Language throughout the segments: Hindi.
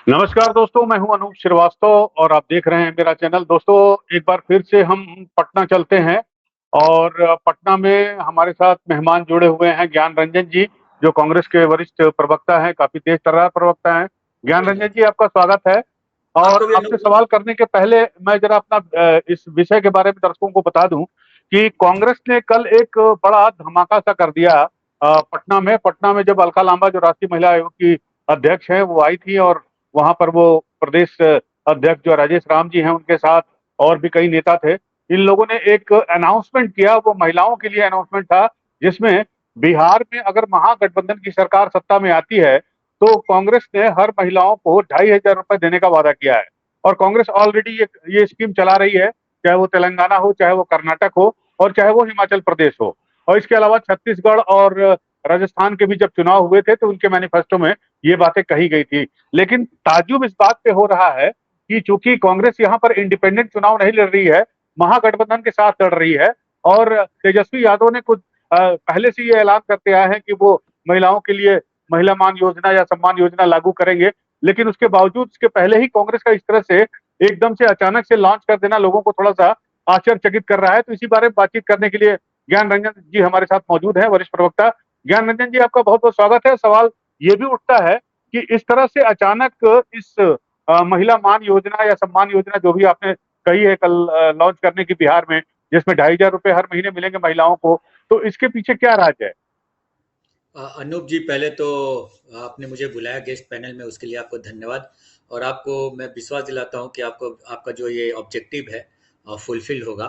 नमस्कार दोस्तों, मैं हूं अनूप श्रीवास्तव और आप देख रहे हैं मेरा चैनल। दोस्तों, एक बार फिर से हम पटना चलते हैं और पटना में हमारे साथ मेहमान जुड़े हुए हैं ज्ञान रंजन जी, जो कांग्रेस के वरिष्ठ प्रवक्ता हैं, काफी तेज तर्रार प्रवक्ता हैं। ज्ञान रंजन जी, आपका स्वागत है। आपको और भी आपसे अनूप। सवाल करने के पहले मैं जरा अपना इस विषय के बारे में दर्शकों को बता दूं कि कांग्रेस ने कल एक बड़ा धमाका सा कर दिया पटना में जब अलका लांबा, जो राष्ट्रीय महिला आयोग की अध्यक्ष हैं, वो आई थी और वहां पर वो प्रदेश अध्यक्ष जो राजेश राम जी हैं, उनके साथ और भी कई नेता थे। इन लोगों ने एक अनाउंसमेंट किया, वो महिलाओं के लिए अनाउंसमेंट था, जिसमें बिहार में अगर महागठबंधन की सरकार सत्ता में आती है तो कांग्रेस ने हर महिलाओं को 2,500 रुपए देने का वादा किया है। और कांग्रेस ऑलरेडी ये स्कीम चला रही है, चाहे वो तेलंगाना हो, चाहे वो कर्नाटक हो, और चाहे वो हिमाचल प्रदेश हो। और इसके अलावा छत्तीसगढ़ और राजस्थान के भी जब चुनाव हुए थे तो उनके मैनिफेस्टो में ये बातें कही गई थी। लेकिन ताज्जुब इस बात पे हो रहा है कि चूंकि कांग्रेस यहाँ पर इंडिपेंडेंट चुनाव नहीं लड़ रही है, महागठबंधन के साथ लड़ रही है, और तेजस्वी यादव ने कुछ पहले से ये ऐलान करते आए हैं कि वो महिलाओं के लिए महिला मान योजना या सम्मान योजना लागू करेंगे। लेकिन उसके बावजूद, इसके पहले ही कांग्रेस का इस तरह से एकदम से अचानक से लॉन्च कर देना लोगों को थोड़ा सा आश्चर्यचकित कर रहा है। तो इसी बारे में बातचीत करने के लिए ज्ञान रंजन जी हमारे साथ मौजूद हैं, वरिष्ठ प्रवक्ता। ज्ञान रंजन जी, आपका बहुत बहुत स्वागत है। सवाल ये भी उठता है कि इस तरह से अचानक इस महिला मान योजना या सम्मान योजना, जो भी आपने कही है कल लॉन्च करने की बिहार में, जिसमें 2,500 रुपए हर महीने मिलेंगे महिलाओं को, तो इसके पीछे क्या राज है? अनूप जी, पहले तो आपने मुझे बुलाया गेस्ट पैनल में, उसके लिए आपको धन्यवाद। और आपको मैं विश्वास दिलाता हूं कि आपको आपका जो ये ऑब्जेक्टिव है फुलफिल होगा।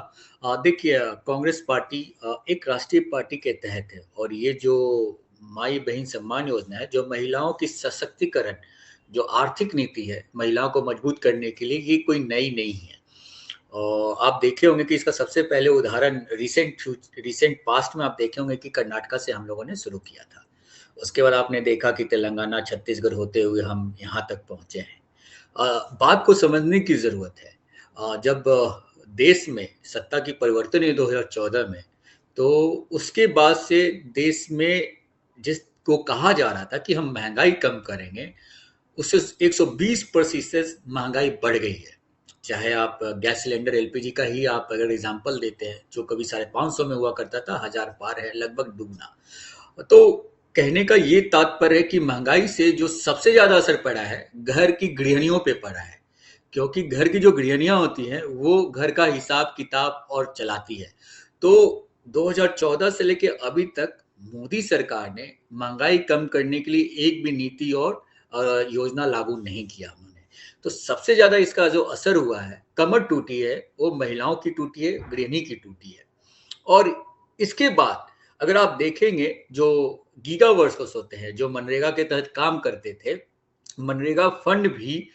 देखिए, कांग्रेस पार्टी एक राष्ट्रीय पार्टी के तहत है, और ये जो माई बहन सम्मान योजना है, जो महिलाओं की सशक्तिकरण, जो आर्थिक नीति है महिलाओं को मजबूत करने के लिए, ये कोई नई नहीं है। और आप देखे होंगे कि इसका सबसे पहले उदाहरण रिसेंट पास्ट में आप देखे होंगे कि कर्नाटका से हम लोगों ने शुरू किया था। उसके बाद आपने देखा कि तेलंगाना, छत्तीसगढ़ होते हुए हम यहाँ तक पहुंचे हैं। बात को समझने की जरूरत है। जब देश में सत्ता की परिवर्तन हुई 2014 में, तो उसके बाद से देश में जिसको कहा जा रहा था कि हम महंगाई कम करेंगे, उससे 120% महंगाई बढ़ गई है। चाहे आप गैस सिलेंडर एलपीजी का ही आप अगर एग्जांपल देते हैं, जो कभी 550 में हुआ करता था, 1000 पार है, लगभग दुगना। तो कहने का ये तात्पर्य है कि महंगाई से जो सबसे ज्यादा असर पड़ा है, घर की गृहिणियों पे पड़ा है। क्योंकि घर की जो गृहिणियां होती हैं, वो घर का हिसाब किताब और चलाती है। तो 2014 से लेके अभी तक मोदी सरकार ने महंगाई कम करने के लिए एक भी नीति और योजना लागू नहीं किया उन्होंने। तो सबसे ज्यादा इसका जो असर हुआ है, कमर टूटी है, वो महिलाओं की टूटी है, गृहिणी की टूटी है। और इसके बाद अगर आप देखेंगे, जो गीगा वर्कर्स होते हैं, जो मनरेगा के तहत काम करते थे, मनरेगा फंड भी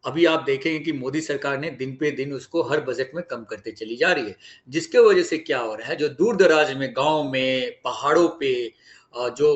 अभी आप देखेंगे कि मोदी सरकार ने दिन पे दिन उसको हर बजट में कम करते चली जा रही है। जिसके वजह से क्या हो रहा है, जो दूर दराज में, गांव में, पहाड़ों पे जो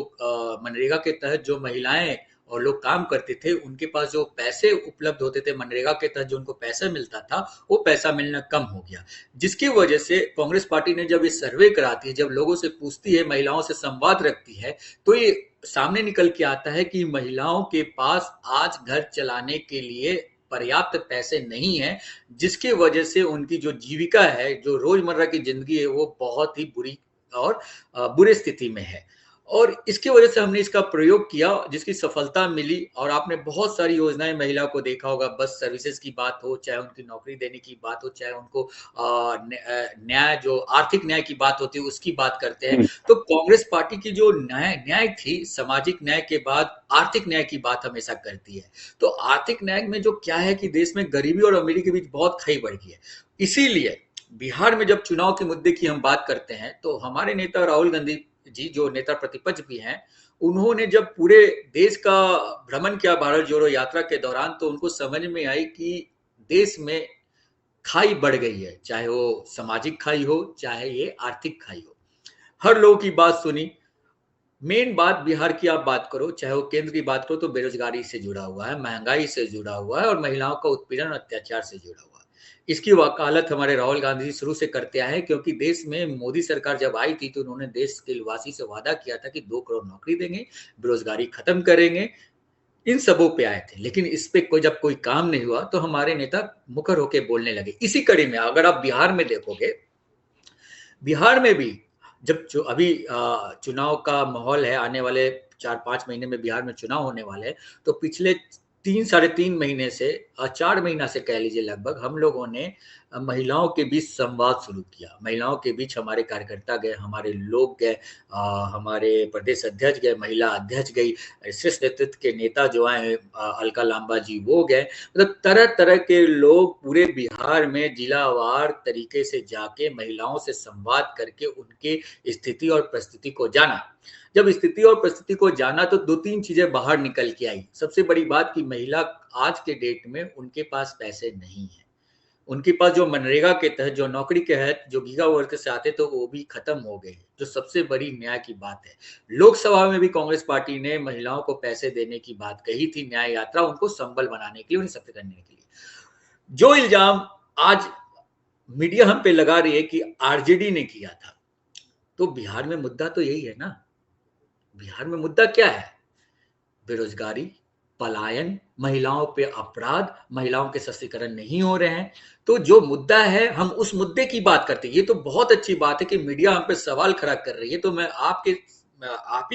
मनरेगा के तहत जो महिलाएं और लोग काम करते थे, उनके पास जो पैसे उपलब्ध होते थे मनरेगा के तहत, जो उनको पैसा मिलता था, वो पैसा मिलना कम हो गया। जिसकी वजह से कांग्रेस पार्टी ने जब ये सर्वे कराती है, जब लोगों से पूछती है, महिलाओं से संवाद रखती है, तो ये सामने निकल के आता है कि महिलाओं के पास आज घर चलाने के लिए पर्याप्त पैसे नहीं है। जिसकी वजह से उनकी जो जीविका है, जो रोजमर्रा की जिंदगी है, वो बहुत ही बुरी और बुरे स्थिति में है। और इसकी वजह से हमने इसका प्रयोग किया, जिसकी सफलता मिली। और आपने बहुत सारी योजनाएं महिला को देखा होगा, बस सर्विसेज की बात हो, चाहे उनकी नौकरी देने की बात हो, चाहे उनको न्याय, जो आर्थिक न्याय की बात होती है, उसकी बात करते हैं। तो कांग्रेस पार्टी की जो न्याय थी, सामाजिक न्याय के बाद आर्थिक न्याय की बात हमेशा करती है। तो आर्थिक न्याय में जो क्या है कि देश में गरीबी और अमीरी के बीच बहुत खाई बढ़ गई है। इसीलिए बिहार में जब चुनाव के मुद्दे की हम बात करते हैं, तो हमारे नेता राहुल गांधी जी, जो नेता प्रतिपक्ष भी हैं, उन्होंने जब पूरे देश का भ्रमण किया भारत जोड़ो यात्रा के दौरान, तो उनको समझ में आई कि देश में खाई बढ़ गई है, चाहे वो सामाजिक खाई हो, चाहे ये आर्थिक खाई हो। हर लोगों की बात सुनी। मेन बात बिहार की आप बात करो, चाहे वो केंद्र की बात करो, तो बेरोजगारी से जुड़ा हुआ है, महंगाई से जुड़ा हुआ है, और महिलाओं का उत्पीड़न और अत्याचार से जुड़ा हुआ है। इसकी वकालत हमारे राहुल गांधी जी शुरू से करते आए हैं। क्योंकि देश में मोदी सरकार जब आई थी, तो उन्होंने देश के वासी से वादा किया था कि 2 करोड़ नौकरी देंगे, बेरोजगारी खत्म करेंगे, इन सबों पे आए थे, लेकिन इस पे जब कोई काम नहीं हुआ तो हमारे नेता मुखर होके बोलने लगे। इसी कड़ी में अगर आप बिहार में देखोगे, बिहार में भी जब जो अभी चुनाव का माहौल है, आने वाले 4-5 महीने में बिहार में चुनाव होने वाले हैं, तो पिछले 3-3.5 महीने से 4 महीना से कह लीजिए लगभग हम लोगों ने महिलाओं के बीच संवाद शुरू किया। महिलाओं के बीच हमारे कार्यकर्ता गए, हमारे लोग गए, हमारे प्रदेश अध्यक्ष गए, महिला अध्यक्ष गई, शीर्ष नेतृत्व के नेता जो आए अलका लांबा जी वो गए, मतलब तरह तरह के लोग पूरे बिहार में जिलावार तरीके से जाके महिलाओं से संवाद करके उनके स्थिति और परिस्थिति को जाना। जब स्थिति और परिस्थिति को जाना तो 2-3 चीजें बाहर निकल के आई। सबसे बड़ी बात कि महिला आज के डेट में उनके पास पैसे नहीं है, उनके पास जो मनरेगा के तहत जो नौकरी के तहत जो गीगा वर्क से आते तो वो भी खत्म हो गए, जो सबसे बड़ी न्याय की बात है। लोकसभा में भी कांग्रेस पार्टी ने महिलाओं को पैसे देने की बात कही थी, न्याय यात्रा उनको संबल बनाने के लिए, उन्हें सख्त करने के लिए। जो इल्जाम आज मीडिया हम पे लगा रही है कि आरजेडी ने किया था, तो बिहार में मुद्दा तो यही है ना। बिहार में मुद्दा क्या है? बेरोजगारी, पलायन, महिलाओं पे अपराध, महिलाओं के सशक्तिकरण नहीं हो रहे हैं। तो जो मुद्दा है हम उस मुद्दे की बात करते हैं। ये तो बहुत अच्छी बात है कि मीडिया हम पे सवाल खड़ा कर रही है, तो मैं आप ही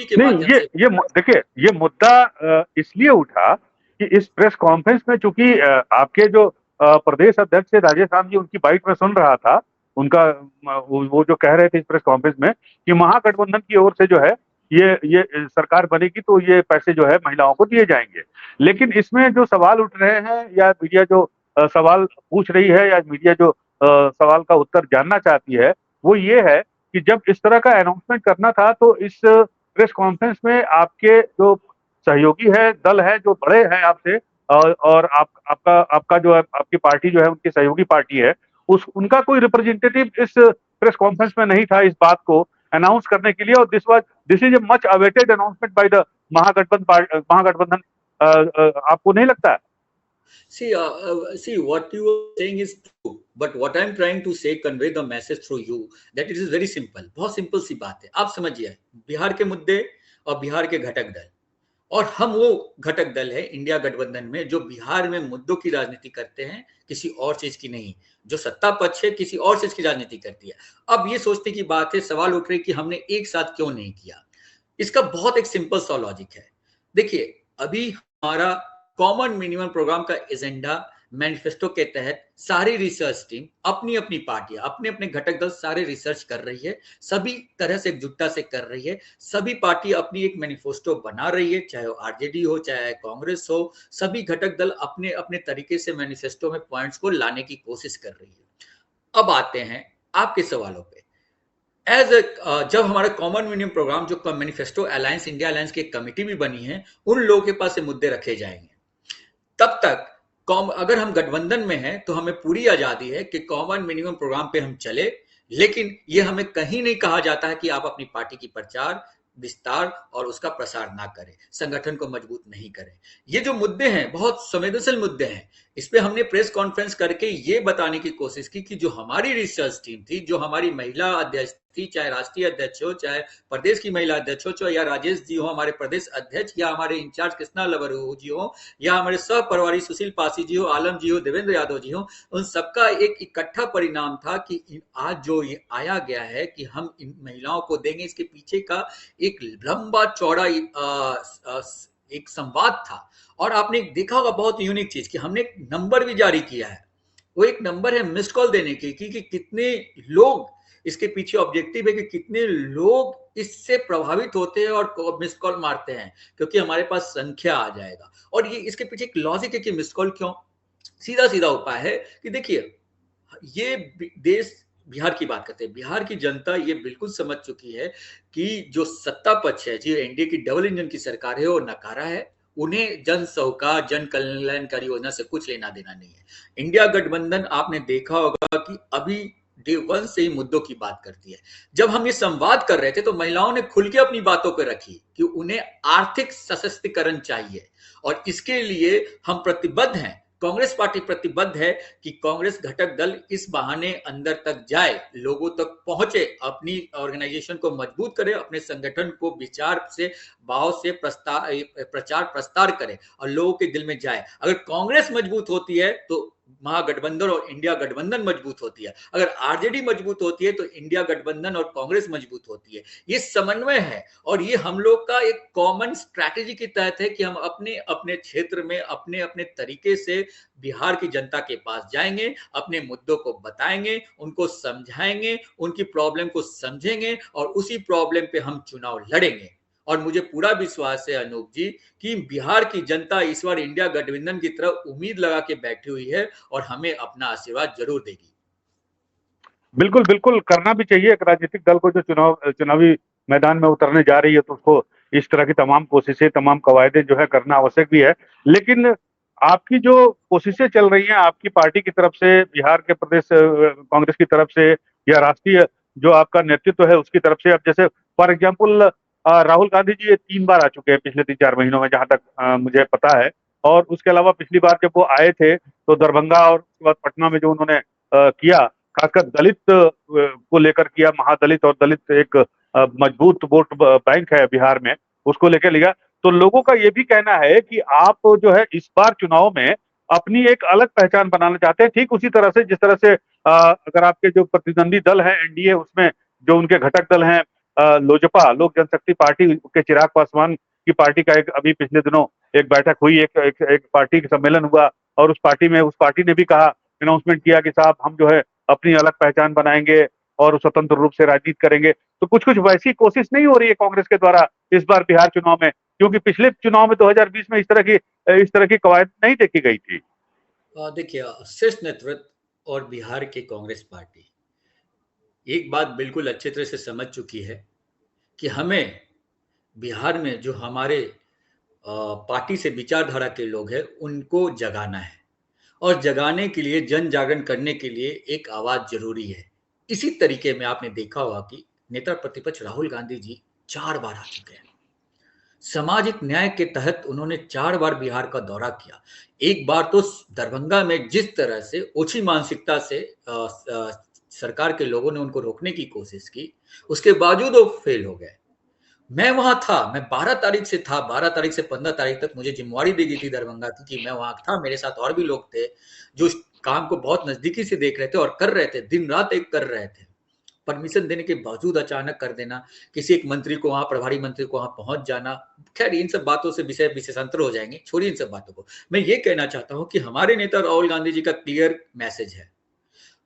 के नहीं, माध्यम से देखिए, ये मुद्दा इसलिए उठा कि इस प्रेस कॉन्फ्रेंस में, चूंकि आपके जो प्रदेश अध्यक्ष थे राजेश राम जी, उनकी बाइट में सुन रहा था, उनका वो जो कह रहे थे इस प्रेस कॉन्फ्रेंस में कि महागठबंधन की ओर से जो है ये सरकार बनेगी तो ये पैसे जो है महिलाओं को दिए जाएंगे। लेकिन इसमें जो सवाल उठ रहे हैं, या मीडिया जो सवाल पूछ रही है, या मीडिया जो सवाल का उत्तर जानना चाहती है, वो ये है कि जब इस तरह का अनाउंसमेंट करना था तो इस प्रेस कॉन्फ्रेंस में आपके जो सहयोगी है, दल है, जो बड़े हैं आपसे, और आपका जो है, आपकी पार्टी जो है, उनकी सहयोगी पार्टी है, उस उनका कोई रिप्रेजेंटेटिव इस प्रेस कॉन्फ्रेंस में नहीं था इस बात को अनाउंस करने के लिए। और this is a much awaited announcement by the Mahagathbandhan. आपको नहीं लगता? See, what you are saying is true, but what I'm trying to say, convey the message through you, that it is very simple. बहुत सिंपल सी बात है। आप समझिए, बिहार के मुद्दे और बिहार के घटक दल, और हम वो घटक दल है इंडिया गठबंधन में जो बिहार में मुद्दों की राजनीति करते हैं, किसी और चीज की नहीं। जो सत्ता पक्ष है किसी और चीज की राजनीति करती है। अब ये सोचने की बात है, सवाल उठ रही कि हमने एक साथ क्यों नहीं किया। इसका बहुत एक सिंपल सा लॉजिक है। देखिए, अभी हमारा कॉमन मिनिमम प्रोग्राम का एजेंडा मैनिफेस्टो के तहत सारी रिसर्च टीम, अपनी अपनी पार्टियां, अपने अपने घटक दल सारे रिसर्च कर रही है, सभी तरह से एकजुटता से कर रही है। सभी पार्टी अपनी एक मैनिफेस्टो बना रही है, चाहे वो आरजेडी हो, चाहे कांग्रेस हो। सभी घटक दल अपने अपने तरीके से मैनिफेस्टो में पॉइंट्स को लाने की कोशिश कर रही है। अब आते हैं आपके सवालों पे। जब हमारा कॉमन मिनिमम प्रोग्राम जो मैनिफेस्टो अलायंस, इंडिया अलायंस की कमेटी भी बनी है, उन लोगों के पास ये मुद्दे रखे जाएंगे। तब तक अगर हम गठबंधन में हैं तो हमें पूरी आजादी है कि कॉमन मिनिमम प्रोग्राम पे हम चले, लेकिन ये हमें कहीं नहीं कहा जाता है कि आप अपनी पार्टी की प्रचार, विस्तार और उसका प्रसार ना करें, संगठन को मजबूत नहीं करें। ये जो मुद्दे हैं बहुत संवेदनशील मुद्दे हैं। इस पे हमने प्रेस कॉन्फ्रेंस करके ये बताने की कोशिश की कि जो हमारी रिसर्च टीम थी, जो हमारी महिला अध्यक्ष थी, चाहे राष्ट्रीय अध्यक्ष हो, चाहे प्रदेश की महिला अध्यक्ष हो, चाहे या राजेश जी हो हमारे प्रदेश अध्यक्ष, या हमारे इंचार्ज कृष्णा लवरू जी हो, या हमारे सह प्रभारी सुशील पासी जी हो, आलम जी हो, देवेंद्र यादव जी हो, उन सबका एक इकट्ठा परिणाम था कि आज जो ये आया गया है कि हम इन महिलाओं को देंगे, इसके पीछे का एक लंबा चौड़ा एक संवाद था। और आपने देखा होगा बहुत यूनिक चीज कि हमने एक नंबर भी जारी किया है। वो एक नंबर है मिस्ड कॉल देने की कि कितने लोग इसके पीछे ऑब्जेक्टिव है, कि कितने लोग इससे प्रभावित होते हैं और मिस्ड कॉल मारते हैं, क्योंकि हमारे पास संख्या आ जाएगा। और ये इसके पीछे एक लॉजिक है कि मिस्ड कॉल क्यों। सीधा सीधा उपाय है कि देखिए, ये देश, बिहार की बात करते हैं, बिहार की जनता ये बिल्कुल समझ चुकी है कि जो सत्ता पक्ष है, जो एनडीए की डबल इंजन की सरकार है, वो नकारा है। उन्हें जन सौकार, जन कल्याणकारी योजना से कुछ लेना देना नहीं है। इंडिया गठबंधन आपने देखा होगा कि अभी डे वन से ही मुद्दों की बात करती है। जब हम ये संवाद कर रहे थे तो महिलाओं ने खुल के अपनी बातों पर रखी कि उन्हें आर्थिक सशक्तिकरण चाहिए और इसके लिए हम प्रतिबद्ध हैं। कांग्रेस पार्टी प्रतिबद्ध है कि कांग्रेस घटक दल इस बहाने अंदर तक जाए, लोगों तक पहुंचे, अपनी ऑर्गेनाइजेशन को मजबूत करे, अपने संगठन को विचार से भाव से प्रचार प्रस्तार करे और लोगों के दिल में जाए। अगर कांग्रेस मजबूत होती है तो महागठबंधन और इंडिया गठबंधन मजबूत होती है, अगर आरजेडी मजबूत होती है तो इंडिया गठबंधन और कांग्रेस मजबूत होती है। ये समन्वय है और ये हम लोग का एक कॉमन स्ट्रैटेजी के तहत है कि हम अपने अपने क्षेत्र में अपने अपने तरीके से बिहार की जनता के पास जाएंगे, अपने मुद्दों को बताएंगे, उनको समझाएंगे, उनकी प्रॉब्लम को समझेंगे और उसी प्रॉब्लम पे हम चुनाव लड़ेंगे। और मुझे पूरा विश्वास है अनूप जी कि बिहार की जनता इस बार इंडिया गठबंधन की तरफ उम्मीद लगा के बैठी हुई है और हमें अपना आशीर्वाद जरूर देगी। बिल्कुल बिल्कुल, करना भी चाहिए। एक राजनीतिक दल को जो चुनावी मैदान में उतरने जा रही है तो उसको इस तरह की तमाम कोशिशें, तमाम कवायदे जो है करना आवश्यक भी है। लेकिन आपकी जो कोशिशें चल रही हैं आपकी पार्टी की तरफ से, बिहार के प्रदेश कांग्रेस की तरफ से, या राष्ट्रीय जो आपका नेतृत्व है उसकी तरफ से, अब जैसे फॉर एग्जाम्पल राहुल गांधी जी ये 3 बार आ चुके हैं पिछले 3-4 महीनों में, जहां तक मुझे पता है। और उसके अलावा पिछली बार जब वो आए थे तो दरभंगा और उसके बाद पटना में जो उन्होंने किया, खासकर दलित को लेकर किया, महादलित और दलित एक मजबूत वोट बैंक है बिहार में, उसको लेकर लिया। तो लोगों का ये भी कहना है कि आप जो है इस बार चुनाव में अपनी एक अलग पहचान बनाना चाहते हैं, ठीक उसी तरह से जिस तरह से अगर आपके जो प्रतिद्वंदी दल है एनडीए, उसमें जो उनके घटक दल हैं, लोजपा, लोक जनशक्ति पार्टी के चिराग पासवान की पार्टी का एक अभी पिछले दिनों एक बैठक हुई, एक पार्टी का सम्मेलन हुआ, और उस पार्टी ने भी कहा, अनाउंसमेंट किया कि साहब हम जो है अपनी अलग पहचान बनाएंगे और स्वतंत्र रूप से राजनीति करेंगे। तो कुछ कुछ वैसी कोशिश नहीं हो रही है कांग्रेस के द्वारा इस बार बिहार चुनाव में? क्योंकि पिछले चुनाव में 2020 में इस तरह की कवायद नहीं देखी गई थी। देखिए, शीर्ष नेतृत्व और बिहार की कांग्रेस पार्टी एक बात बिल्कुल अच्छी तरह से समझ चुकी है कि हमें बिहार में जो हमारे पार्टी से विचारधारा के लोग हैं उनको जगाना है और जगाने के लिए, जन जागरण करने के लिए एक आवाज जरूरी है। इसी तरीके में आपने देखा होगा कि नेता प्रतिपक्ष राहुल गांधी जी 4 बार आ चुके हैं। सामाजिक न्याय के तहत उन्होंने 4 बार बिहार का दौरा किया। एक बार तो दरभंगा में जिस तरह से ओछी मानसिकता से सरकार के लोगों ने उनको रोकने की कोशिश की, उसके बावजूद वो फेल हो गए। मैं वहां था, मैं 12 तारीख से था, 12 तारीख से 15 तारीख तक मुझे जिम्मेवारी दी गई थी दरभंगा की कि मैं वहां था। मेरे साथ और भी लोग थे जो इस काम को बहुत नजदीकी से देख रहे थे और कर रहे थे, दिन रात एक कर रहे थे। परमिशन देने के बावजूद अचानक कर देना, किसी एक मंत्री को वहां, प्रभारी मंत्री को वहां पहुंच जाना, खैर इन सब बातों से विषय विशेषांतर हो जाएंगे, छोड़िए इन सब बातों को। मैं ये कहना चाहता हूं कि हमारे नेता राहुल गांधी जी का क्लियर मैसेज है,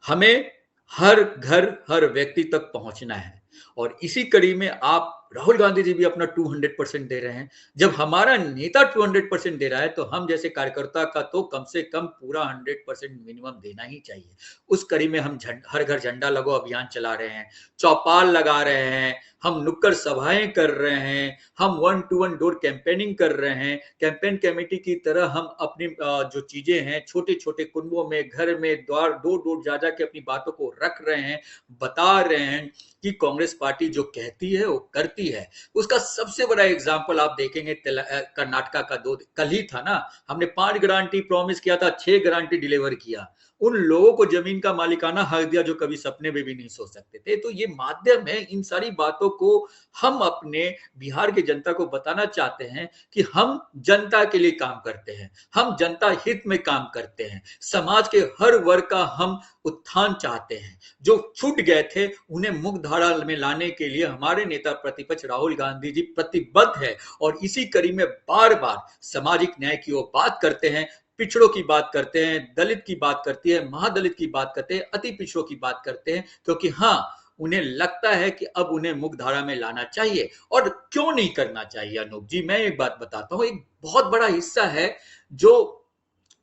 हमें हर घर, हर व्यक्ति तक पहुंचना है। और इसी कड़ी में आप राहुल गांधी जी भी अपना 200% दे रहे हैं। जब हमारा नेता 200% दे रहा है तो हम जैसे कार्यकर्ता का तो कम से कम पूरा 100% मिनिमम देना ही चाहिए। उस कड़ी में हम हर घर झंडा लगो अभियान चला रहे हैं, चौपाल लगा रहे हैं, हम नुक्कड़ सभाएं कर रहे हैं, हम 1-to-1 डोर कैंपेनिंग कर रहे हैं। कैंपेन कमेटी की तरह हम अपनी जो चीजें हैं, छोटे छोटे कुंबों में, घर में, द्वार डोर डोर जा जा के अपनी बातों को रख रहे हैं, बता रहे हैं कि कांग्रेस पार्टी जो कहती है वो करती है। उसका सबसे बड़ा एग्जाम्पल आप देखेंगे कर्नाटका का, कल ही था ना, हमने 5 गारंटी प्रॉमिस किया था, 6 गारंटी डिलीवर किया। उन लोगों को जमीन का मालिकाना हक दिया जो कभी सपने में भी नहीं सोच सकते थे। तो ये माध्यम है, इन सारी बातों को हम अपने बिहार की जनता को बताना चाहते हैं कि हम जनता के लिए काम करते हैं, हम जनता हित में काम करते हैं, समाज के हर वर्ग का हम उत्थान चाहते हैं। जो छूट गए थे उन्हें मुख्य धारा में लाने के लिए हमारे नेता प्रतिपक्ष राहुल गांधी जी प्रतिबद्ध है और इसी कड़ी में बार बार सामाजिक न्याय की वो बात करते हैं, पिछड़ों की बात करते हैं, दलित की बात करती है, महादलित की बात करते हैं, अति पिछड़ों की बात करते हैं, क्योंकि हाँ, उन्हें लगता है कि अब उन्हें मुख्य धारा में लाना चाहिए। और क्यों नहीं करना चाहिए अनूप जी, मैं एक बात बताता हूं। एक बहुत बड़ा हिस्सा है जो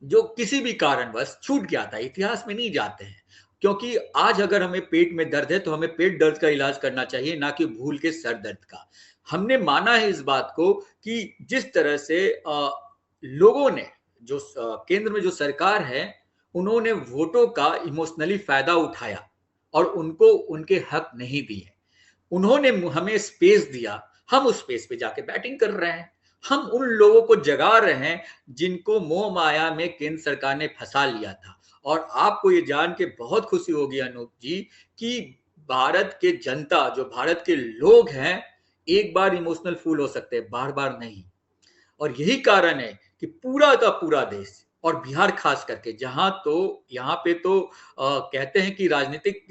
जो किसी भी कारणवश छूट गया था, इतिहास में नहीं जाते हैं। क्योंकि आज अगर हमें पेट में दर्द है तो हमें पेट दर्द का इलाज करना चाहिए, ना कि भूल के सर दर्द का। हमने माना है इस बात को कि जिस तरह से लोगों ने, जो केंद्र में जो सरकार है, उन्होंने वोटों का इमोशनली फायदा उठाया और उनको उनके हक नहीं दिए। उन्होंने हमें स्पेस दिया, हम उस स्पेस पे जाके बैटिंग कर रहे हैं। हम उन लोगों को जगा रहे हैं जिनको मोह माया में केंद्र सरकार ने फंसा लिया था। और आपको ये जान के बहुत खुशी होगी अनूप जी कि भारत के जनता, जो भारत के लोग हैं, एक बार इमोशनल फूल हो सकते हैं, बार बार नहीं। और यही कारण है कि पूरा का पूरा देश और बिहार खास करके, जहां तो यहाँ पे तो कहते हैं कि राजनीतिक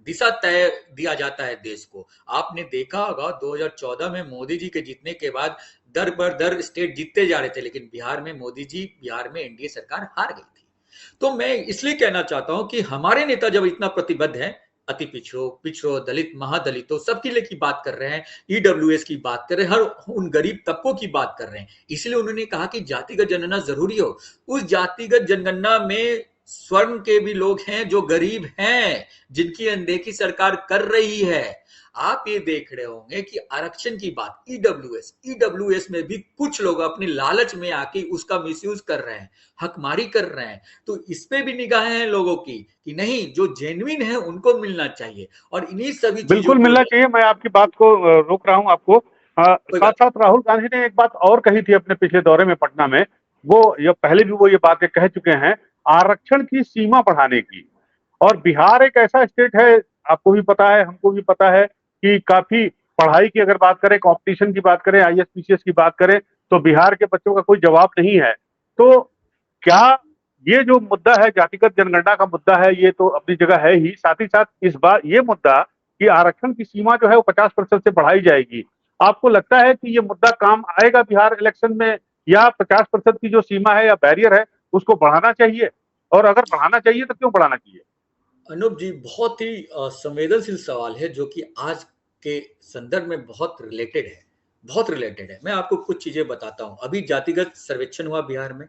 दिशा तय दिया जाता है देश को। आपने देखा होगा 2014 में मोदी जी के जीतने के बाद दर बर दर स्टेट जीतते जा रहे थे, लेकिन बिहार में मोदी जी, बिहार में एनडीए सरकार हार गई थी। तो मैं इसलिए कहना चाहता हूं कि हमारे नेता जब इतना प्रतिबद्ध है, अति पिछड़ों, पिछड़ों, दलित, महादलितों, सबके लिए की बात कर रहे हैं, ईडब्ल्यूएस की बात कर रहे हैं, हर उन गरीब तबकों की बात कर रहे हैं, इसलिए उन्होंने कहा कि जातिगत जनगणना जरूरी हो। उस जातिगत जनगणना में स्वर्ण के भी लोग हैं जो गरीब हैं, जिनकी अनदेखी सरकार कर रही है। आप ये देख रहे होंगे कि आरक्षण की बात, ईडब्ल्यूएस में भी कुछ लोग अपने लालच में आके उसका मिसयूज कर रहे हैं, हकमारी कर रहे हैं। तो इस पे भी निगाहें हैं लोगों की कि नहीं, जो जेन्युइन है उनको मिलना चाहिए। और इन्हीं सभी चीजों बिल्कुल को मिलना चाहिए। मैं आपकी बात को रोक रहा हूं आपको। कोई साथ बात साथ राहुल गांधी ने एक बात और कही थी अपने पिछले दौरे में पटना में। ये पहले भी वो ये बातें कह चुके हैं, आरक्षण की सीमा बढ़ाने की। और बिहार एक ऐसा स्टेट है, आपको भी पता है, हमको भी पता है, कि काफी पढ़ाई की अगर बात करें, कंपटीशन की बात करें, आईएएस पीसीएस की बात करें, तो बिहार के बच्चों का कोई जवाब नहीं है। तो क्या ये जो मुद्दा है, जातिगत जनगणना का मुद्दा है, ये तो अपनी जगह है ही। साथ ही साथ इस बार ये मुद्दा कि आरक्षण की सीमा जो है वो 50% से बढ़ाई जाएगी, आपको लगता है कि ये मुद्दा काम आएगा बिहार इलेक्शन में, या 50% की जो सीमा है या बैरियर है उसको बढ़ाना चाहिए? और अगर बढ़ाना चाहिए तो क्यों बढ़ाना चाहिए? अनूप जी, बहुत ही संवेदनशील सवाल है जो कि आज के संदर्भ में बहुत रिलेटेड है, बहुत रिलेटेड है। मैं आपको कुछ चीजें बताता हूं। अभी जातिगत सर्वेक्षण हुआ बिहार में।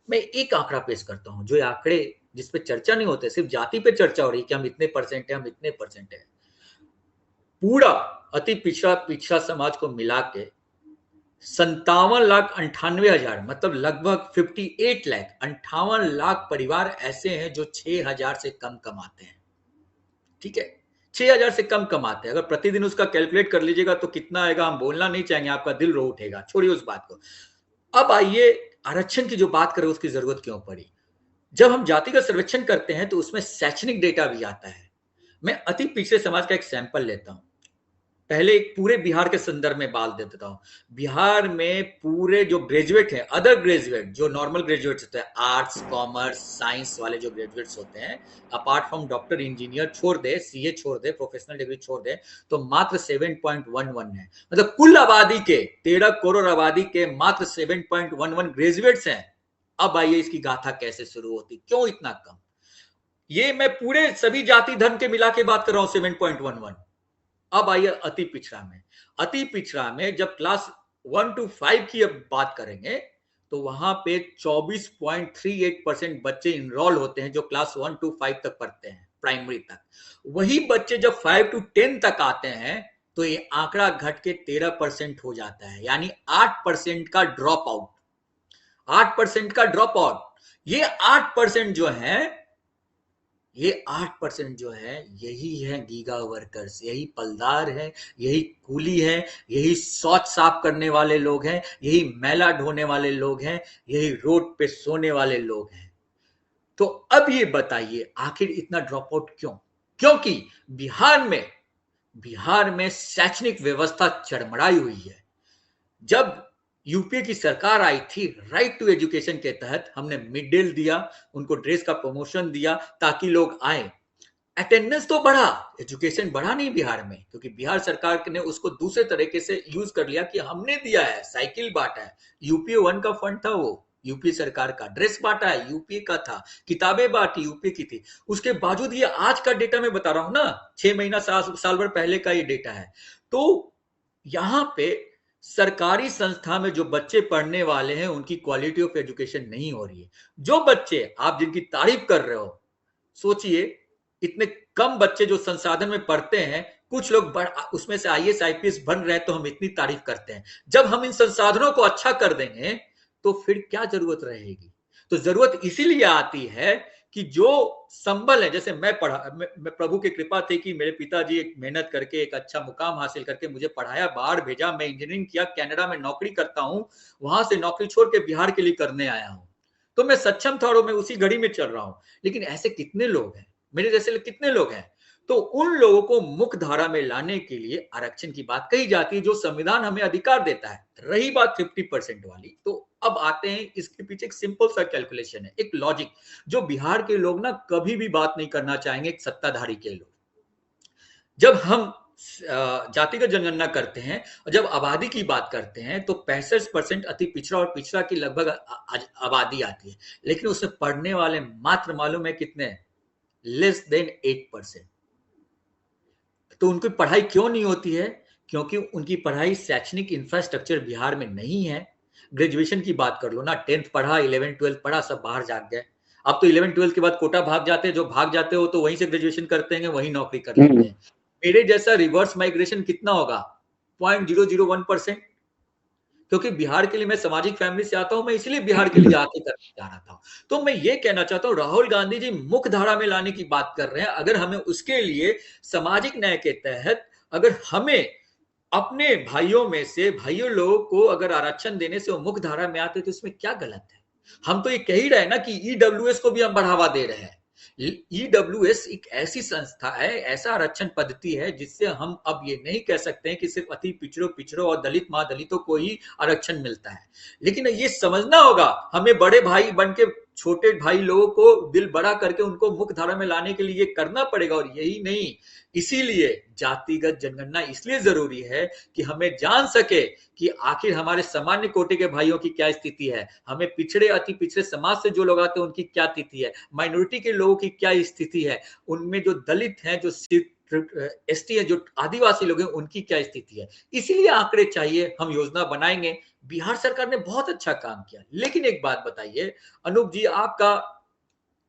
मैं एक आंकड़ा पेश करता हूं, जो ये आंकड़े जिस पे चर्चा नहीं होते, सिर्फ जाति पे चर्चा हो रही है कि हम इतने परसेंट है, हम इतने परसेंट है। पूरा अति पिछड़ा पिछड़ा समाज को मिला के 57,98,000, मतलब लगभग 58 लाख, 58 लाख परिवार ऐसे हैं जो 6,000 से कम कमाते हैं। ठीक है, 6,000 से कम कमाते हैं। अगर प्रतिदिन उसका कैलकुलेट कर लीजिएगा तो कितना आएगा, हम बोलना नहीं चाहेंगे, आपका दिल रो उठेगा। छोड़िए उस बात को। अब आइए, आरक्षण की जो बात करें उसकी जरूरत क्यों पड़ी। जब हम जाति का सर्वेक्षण करते हैं तो उसमें शैक्षणिक डेटा भी आता है। मैं अति पिछड़े समाज का एक सैंपल लेता हूं। पहले एक पूरे बिहार के संदर्भ में बात दे देता हूं। बिहार में पूरे जो ग्रेजुएट हैं, अदर ग्रेजुएट, जो नॉर्मल ग्रेजुएट्स होते हैं, आर्ट्स, कॉमर्स, साइंस वाले जो ग्रेजुएट्स होते हैं, अपार्ट फ्रॉम डॉक्टर, इंजीनियर छोड़ दे, सीए छोड़ दे, प्रोफेशनल डिग्री छोड़ दे, तो मात्र 7.11 है। मतलब कुल आबादी के 13 करोड़ आबादी के मात्र 7.11 ग्रेजुएट्स हैं। अब आइए, इसकी गाथा कैसे शुरू होती, क्यों इतना कम। ये मैं पूरे सभी जाति धर्म के मिला के बात कर रहा हूं, 7.11। अब आइए अति पिछड़ा में। अति पिछड़ा में जब क्लास 1 to 5 की अब बात करेंगे तो वहां पे 24.38% बच्चे इनरोल होते हैं जो क्लास 1 to 5 तक पढ़ते हैं, प्राइमरी तक। वही बच्चे जब 5 to 10 तक आते हैं तो ये आंकड़ा घट के 13% हो जाता है, यानी 8% का ड्रॉप आउट। 8% का ड्रॉप आउट। ये 8% जो है, ये 8% जो है, यही है गीगा वर्कर्स, यही पलदार है, यही कूली है, यही शौच साफ करने वाले लोग हैं, यही मैला ढोने वाले लोग हैं, यही रोड पे सोने वाले लोग हैं। तो अब ये बताइए आखिर इतना ड्रॉप आउट क्यों? क्योंकि बिहार में शैक्षणिक व्यवस्था चरमराई हुई है। जब यूपीए की सरकार आई थी, राइट टू एजुकेशन के तहत हमने मिड डे दिया, उनको ड्रेस का प्रमोशन दिया ताकि लोग आए। अटेंडेंस तो बढ़ा, एजुकेशन बढ़ा नहीं बिहार में, क्योंकि बिहार सरकार ने उसको दूसरे तरीके से यूज कर लिया कि हमने दिया है, साइकिल बांटा है, यूपीए 1 का फंड था, वो यूपी सरकार का। ड्रेस बांटा है, यूपीए का था। किताबें बांटी, यूपीए की थी। उसके बावजूद ये आज का डेटा मैं बता रहा हूं ना, 6 महीना साल भर पहले का ये डेटा है। तो यहां पे सरकारी संस्था में जो बच्चे पढ़ने वाले हैं उनकी क्वालिटी ऑफ एजुकेशन नहीं हो रही है। जो बच्चे आप जिनकी तारीफ कर रहे हो, सोचिए, इतने कम बच्चे जो संसाधन में पढ़ते हैं, कुछ लोग उसमें से आईएएस आईपीएस बन रहे हैं, तो हम इतनी तारीफ करते हैं। जब हम इन संसाधनों को अच्छा कर देंगे तो फिर क्या जरूरत रहेगी। तो जरूरत इसीलिए आती है कि जो संबल है, जैसे मैं पढ़ा, मैं प्रभु की कृपा थी कि मेरे पिताजी एक मेहनत करके एक अच्छा मुकाम हासिल करके मुझे पढ़ाया, बाहर भेजा, मैं इंजीनियरिंग किया, कनाडा में नौकरी करता हूं, वहां से नौकरी छोड़ के बिहार के लिए करने आया हूं, तो मैं सक्षम था और मैं उसी घड़ी में चल रहा हूं। लेकिन ऐसे कितने लोग हैं, मेरे जैसे कितने लोग हैं? तो उन लोगों को मुख्य धारा में लाने के लिए आरक्षण की बात कही जाती है, जो संविधान हमें अधिकार देता है। रही बात 50% वाली, तो अब आते हैं, इसके पीछे एक सिंपल सा कैलकुलेशन है, एक लॉजिक, जो बिहार के लोग ना कभी भी बात नहीं करना चाहेंगे, एक सत्ताधारी के लोग। जब हम जातिगत जनगणना करते हैं और जब आबादी की बात करते हैं, तो 65% अति पिछड़ा और पिछड़ा की लगभग आबादी आती है, लेकिन उसमें पढ़ने वाले मात्र मालूम है कितने? Less than 8%। तो उनकी पढ़ाई क्यों नहीं होती है? क्योंकि उनकी पढ़ाई, शैक्षणिक इंफ्रास्ट्रक्चर बिहार में नहीं है। ग्रेजुएशन की बात कर लो ना, 10th पढ़ा, 11th 12th पढ़ा, सब बाहर जा गए। अब तो 11th 12th के बाद कोटा भाग जाते हैं, जो भाग जाते हो तो वहीं से ग्रेजुएशन करते हैं, वहीं नौकरी कर लेते हैं। मेरे जैसा रिवर्स माइग्रेशन कितना होगा? 0.001%। क्योंकि बिहार के लिए, मैं सामाजिक फैमिली से आता हूं, मैं इसलिए बिहार के लिए आके करने जा रहा था। तो मैं ये कहना चाहता हूं, राहुल गांधी जी मुख्य धारा में लाने की बात कर रहे हैं। अगर हमें उसके लिए सामाजिक न्याय के तहत, अगर हमें अपने भाइयों में से भाइयों लोगों को अगर आरक्षण देने से वो मुख्य धारा में आते, तो इसमें क्या गलत है? हम तो ये कह ही रहे हैं ना कि ईडब्ल्यूएस को भी हम बढ़ावा दे रहे हैं। ईडब्ल्यूएस एक ऐसी संस्था है, ऐसा आरक्षण पद्धति है, जिससे हम अब ये नहीं कह सकते हैं कि सिर्फ अति पिछड़ों और दलित महादलितों को ही आरक्षण मिलता है। लेकिन ये समझना होगा, हमें बड़े भाई बन के छोटे भाई लोगों को दिल बड़ा करके उनको मुख्य धारा में लाने के लिए ये करना पड़ेगा। और यही नहीं, इसीलिए जातिगत जनगणना इसलिए जरूरी है कि हमें जान सके कि आखिर हमारे सामान्य कोटि के भाइयों की क्या स्थिति है, हमें पिछड़े अति पिछड़े समाज से जो लोग आते हैं उनकी क्या स्थिति है, माइनॉरिटी के लोगों की क्या स्थिति है, उनमें जो दलित हैं, जो एसटी है, जो आदिवासी लोग हैं, उनकी क्या स्थिति है। इसीलिए आंकड़े चाहिए, हम योजना बनाएंगे। बिहार सरकार ने बहुत अच्छा काम किया। लेकिन एक बात बताइए अनूप जी, आपका,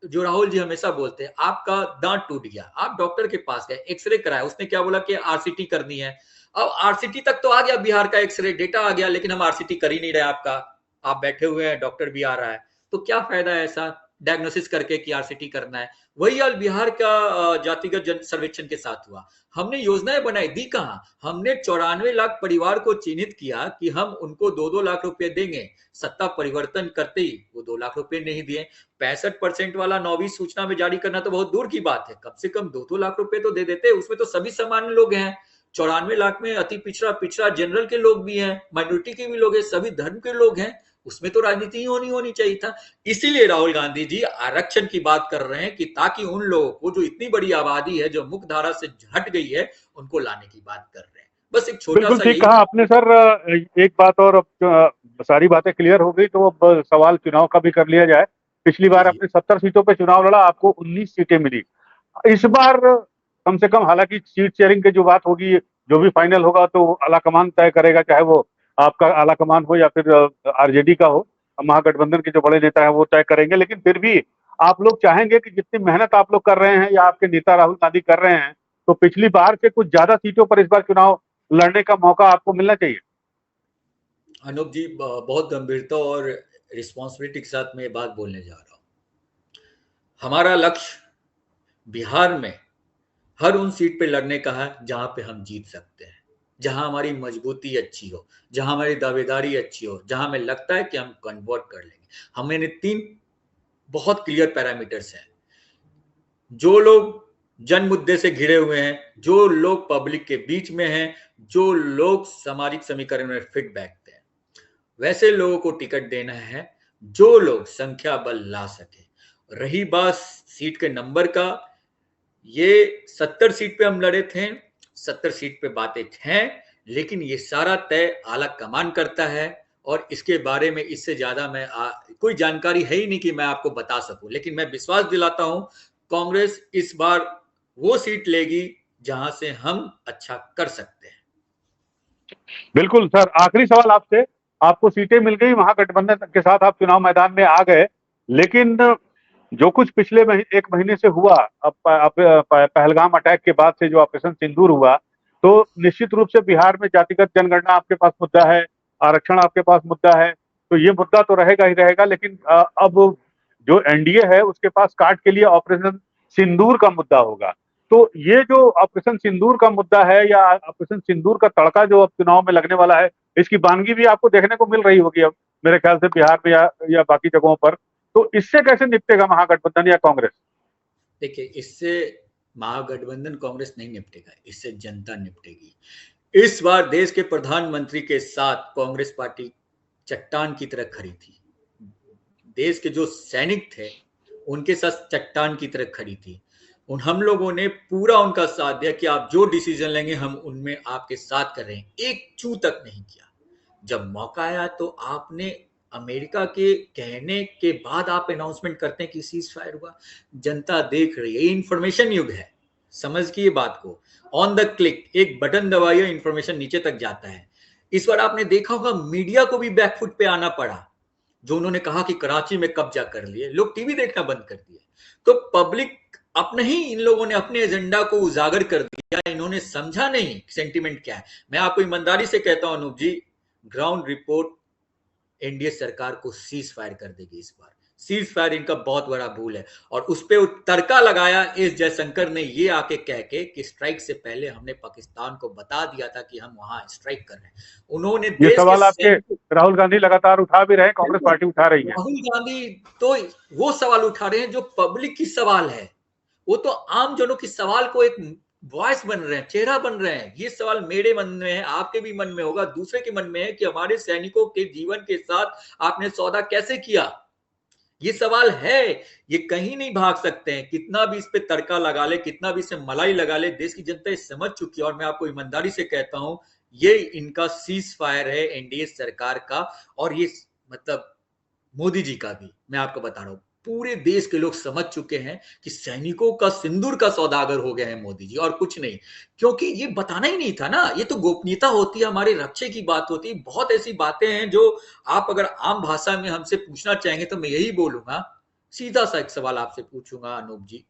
जो राहुल जी हमेशा बोलते हैं, आपका दांत टूट गया, आप डॉक्टर के पास गए, एक्सरे कराया, उसने क्या बोला कि आरसीटी करनी है। अब आरसीटी तक तो आ गया, बिहार का एक्सरे डेटा आ गया, लेकिन हम आरसीटी कर ही नहीं रहे आपका। आप बैठे हुए हैं, डॉक्टर भी आ रहा है, तो क्या फायदा है ऐसा डायग्नोसिस करके कि आरसीटी करना है? वही हाल बिहार का जातिगत जन सर्वेक्षण के साथ हुआ। हमने योजनाएं बनाई, दी कहां? हमने 94 लाख परिवार को चिन्हित किया कि हम उनको 2-2 लाख रुपए देंगे। सत्ता परिवर्तन करते ही वो 2 लाख रुपए नहीं दिए। 65% वाला 9वीं सूचना में जारी करना तो बहुत दूर की बात है, कम से कम 2-2 लाख रुपए तो दे देते। उसमें तो सभी सामान्य लोग हैं। 94 लाख में अति पिछड़ा, पिछड़ा जनरल के लोग भी हैं, माइनॉरिटी के भी लोग हैं, सभी धर्म के लोग हैं। उसमें तो राजनीति ही होनी चाहिए था। इसीलिए राहुल गांधी जी आरक्षण की बात कर रहे हैं कि ताकि उन लोगों को, जो इतनी बड़ी आबादी है, जो मुख्य धारा से हट गई है, उनको लाने की बात कर रहे हैं। बस एक छोटा बिल्कुल सा ठीक यही। कहा आपने सर। एक बात और, अब सारी बातें क्लियर हो गई तो अब सवाल चुनाव का भी कर लिया जाए। पिछली जी बार जी अपने 70 सीटों पे चुनाव लड़ा, आपको 19 सीटें मिली। इस बार कम से कम, हालांकि सीट शेयरिंग की जो बात होगी, जो भी फाइनल होगा तो आलाकमान तय करेगा, चाहे वो आपका आलाकमान हो या फिर आरजेडी का हो, महागठबंधन के जो बड़े नेता हैं वो तय करेंगे। लेकिन फिर भी आप लोग चाहेंगे कि जितनी मेहनत आप लोग कर रहे हैं या आपके नेता राहुल गांधी कर रहे हैं, तो पिछली बार से कुछ ज्यादा सीटों पर इस बार चुनाव लड़ने का मौका आपको मिलना चाहिए। अनूप जी, बहुत गंभीरता और रिस्पॉन्सिबिलिटी के साथ मैं ये बात बोलने जा रहा हूँ। हमारा लक्ष्य बिहार में हर उन सीट पे लड़ने का है जहां पे हम जीत सकते हैं, जहां हमारी मजबूती अच्छी हो, जहां हमारी दावेदारी अच्छी हो, जहां हमें लगता है कि हम कन्वर्ट कर लेंगे। हमें 3 बहुत क्लियर पैरामीटर्स हैं। जो लोग जन मुद्दे से घिरे हुए हैं, जो लोग पब्लिक के बीच में हैं, जो लोग सामाजिक समीकरण में फिट बैठते हैं, वैसे लोगों को टिकट देना है, जो लोग संख्या बल ला सके। रही बात सीट के नंबर का, ये 70 सीट पे हम लड़े थे, 70 सीट पे बातें हैं, लेकिन ये सारा तय आला कमान करता है। और इसके बारे में इससे ज्यादा मैं कोई जानकारी है ही नहीं कि मैं आपको बता सकूं। लेकिन मैं विश्वास दिलाता हूं, कांग्रेस इस बार वो सीट लेगी जहां से हम अच्छा कर सकते हैं। बिल्कुल सर, आखिरी सवाल आपसे। आपको सीटें मिल गई, महागठबंधन के साथ आप चुनाव मैदान में आ गए, लेकिन जो कुछ पिछले एक महीने से हुआ, अब पहलगाम अटैक के बाद से जो ऑपरेशन सिंदूर हुआ, तो निश्चित रूप से बिहार में जातिगत जनगणना आपके पास मुद्दा है, आरक्षण आपके पास मुद्दा है, तो ये मुद्दा तो रहेगा ही रहेगा। लेकिन अब जो एनडीए है उसके पास काट के लिए ऑपरेशन सिंदूर का मुद्दा होगा। तो ये जो ऑपरेशन सिंदूर का मुद्दा है या ऑपरेशन सिंदूर का तड़का जो अब चुनाव में लगने वाला है, इसकी वानगी भी आपको देखने को मिल रही होगी अब मेरे ख्याल से बिहार में या बाकी जगहों पर। तो इससे कैसे निपटेगा महागठबंधन या कांग्रेस? देखिए, इससे महागठबंधन कांग्रेस नहीं निपटेगा, इससे जनता निपटेगी। इस बार देश के प्रधानमंत्री के साथ कांग्रेस पार्टी चट्टान की तरह खड़ी थी। देश के जो सैनिक थे उनके साथ चट्टान की तरह खड़ी थी। हम लोगों ने पूरा उनका साथ दिया कि आप जो डिसीजन लेंगे हम उनमें आपके साथ कर रहे हैं, एक चू तक नहीं किया। जब मौका आया तो आपने अमेरिका के कहने के बाद आप अनाउंसमेंट करते हैं कि सीज फायर हुआ। जनता देख रही है, ये इंफॉर्मेशन युग है, समझ की ये बात को। ऑन द क्लिक एक बटन दबाइए, इंफॉर्मेशन नीचे तक जाता है। इस बार आपने देखा होगा मीडिया को भी बैकफुट पे आना पड़ा। जो उन्होंने कहा कि कराची में कब्जा कर लिए, लोग टीवी देखना बंद कर दिए। तो पब्लिक अपने ही इन लोगों ने अपने एजेंडा को उजागर कर दिया, इन्होंने समझा नहीं सेंटिमेंट क्या है। मैं आपको ईमानदारी से कहता हूं अनूप जी, ग्राउंड रिपोर्ट एनडीए सरकार को सीज फायर कर देगी इस बार। सीज फायर इनका बहुत बड़ा भूल है, और उस पर तड़का लगाया एस जयशंकर ने ये आके कह के कि स्ट्राइक से पहले हमने पाकिस्तान को बता दिया था कि हम वहां स्ट्राइक कर रहे हैं। उन्होंने ये देश सवाल के आपके राहुल गांधी लगातार उठा भी रहे हैं, कांग्रेस पार्टी उठा रही है। राहुल गांधी तो वो सवाल उठा रहे हैं जो पब्लिक की सवाल है, वो तो आम जनों की सवाल को एक वॉइस बन रहे हैं, चेहरा बन रहे हैं। ये सवाल मेरे मन में है, आपके भी मन में होगा, दूसरे के मन में है कि हमारे सैनिकों के जीवन के साथ आपने सौदा कैसे किया। ये सवाल है, ये कहीं नहीं भाग सकते हैं। कितना भी इस पे तड़का लगा ले, कितना भी इसे मलाई लगा ले, देश की जनता इस समझ चुकी है। और मैं आपको ईमानदारी से कहता हूं, ये इनका सीज फायर है एनडीए सरकार का, और ये मतलब मोदी जी का भी। मैं आपको बता रहा हूं, पूरे देश के लोग समझ चुके हैं कि सैनिकों का सिंदूर का सौदागर हो गए हैं मोदी जी, और कुछ नहीं। क्योंकि ये बताना ही नहीं था ना, ये तो गोपनीयता होती है, हमारे रक्षे की बात होती है। बहुत ऐसी बातें हैं जो आप अगर आम भाषा में हमसे पूछना चाहेंगे तो मैं यही बोलूंगा। सीधा सा एक सवाल आपसे पूछूंगा अनूप जी,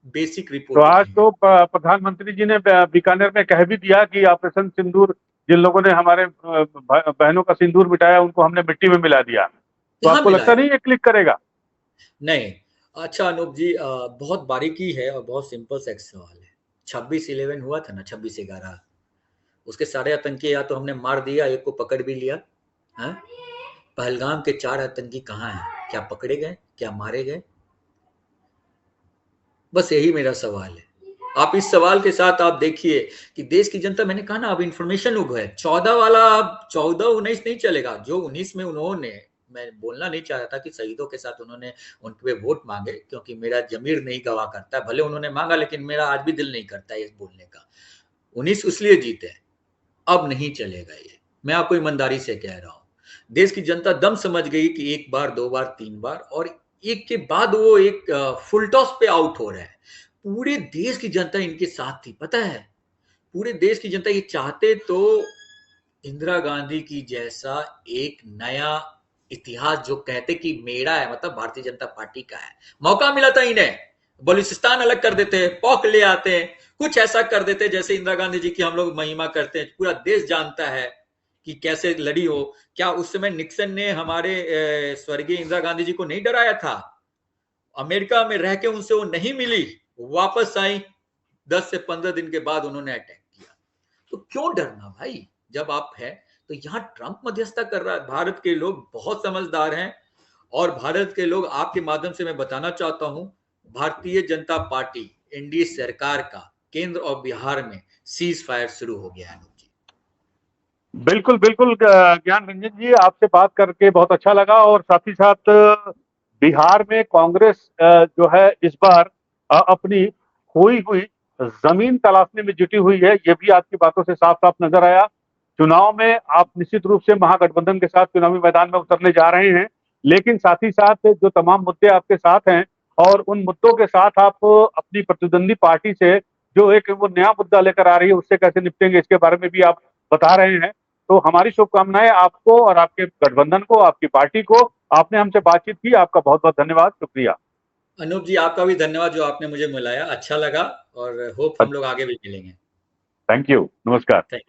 बेसिक तो रिपोर्टिंग आज है। तो प्रधानमंत्री जी ने बीकानेर में कह भी दिया कि ऑपरेशन सिंदूर, जिन लोगों ने हमारे बहनों का सिंदूर मिटाया उनको हमने मिट्टी में मिला दिया। तो कहाँ आपको मिला लगता है? नहीं ये क्लिक करेगा? नहीं। अच्छा अनूप जी, बहुत बारीकी है और बहुत सिंपल सा एक सवाल है। 26/11 हुआ था ना, 26/11, उसके सारे आतंकी या तो हमने मार दिया, एक को पकड़ भी लिया। हाँ? पहलगाम के 4 आतंकी कहाँ हैं? क्या पकड़े गए? क्या मारे गए? बस यही मेरा सवाल है। आप इस सवाल के साथ आप देखिए कि देश की जनता, मैंने कहा ना, अब इंफॉर्मेशन युग है। 14 वाला अब 14-19 नहीं चलेगा। जो 19 में उन्होंने, मैं बोलना नहीं चाह रहा था कि शहीदों के साथ उन्होंने उन पे वोट मांगे, क्योंकि मेरा जमीर नहीं गवाह करता। भले उन्होंने मांगा, लेकिन मेरा आज भी दिल नहीं करता ये बोलने का। 19 इसलिए जीते, अब नहीं चलेगा ये। मैं आपको ईमानदारी से कह रहा हूं, देश की जनता दम समझ गई कि एक बार, दो बार, तीन बार, और एक के बाद वो एक फुल टॉस पे आउट हो रहा है। पूरे देश की जनता इनके साथ थी, पता है। पूरे देश की जनता ये चाहते तो इंदिरा गांधी की जैसा एक नया इतिहास, जो कहते कि मेरा है, मतलब भारतीय जनता पार्टी का है, मौका मिला था इन्हें। बलूचिस्तान अलग कर देते, पॉक ले आते, कुछ ऐसा कर देते जैसे इंदिरा गांधी जी की हम लोग महिमा करते हैं। पूरा देश जानता है कि कैसे लड़ी हो। क्या उस समय निक्सन ने हमारे स्वर्गीय इंदिरा गांधी जी को नहीं डराया था? अमेरिका में रह के उनसे वो नहीं मिली, वापस आई, 10 से 15 दिन के बाद उन्होंने अटैक किया। तो क्यों डरना भाई, जब आप है तो। यहां ट्रंप मध्यस्थता कर रहा है। भारत के लोग बहुत समझदार हैं, और भारत के लोग, आपके माध्यम से मैं बताना चाहता हूं, भारतीय जनता पार्टी एनडीए सरकार का केंद्र और बिहार में सीज फायर शुरू हो गया है। बिल्कुल बिल्कुल, ज्ञान रंजन जी, आपसे बात करके बहुत अच्छा लगा। और साथ ही साथ बिहार में कांग्रेस जो है इस बार अपनी खोई हुई जमीन तलाशने में जुटी हुई है, ये भी आपकी बातों से साफ साफ नजर आया। चुनाव में आप निश्चित रूप से महागठबंधन के साथ चुनावी मैदान में उतरने जा रहे हैं, लेकिन साथ ही साथ जो तमाम मुद्दे आपके साथ हैं और उन मुद्दों के साथ आप अपनी प्रतिद्वंदी पार्टी से जो एक वो नया मुद्दा लेकर आ रही है उससे कैसे निपटेंगे, इसके बारे में भी आप बता रहे हैं। तो हमारी शुभकामनाएं आपको और आपके गठबंधन को, आपकी पार्टी को। आपने हमसे बातचीत की, आपका बहुत बहुत धन्यवाद, शुक्रिया। अनूप जी, आपका भी धन्यवाद जो आपने मुझे मिलाया, अच्छा लगा, और होप हम लोग आगे भी मिलेंगे। थैंक यू, नमस्कार। थैंक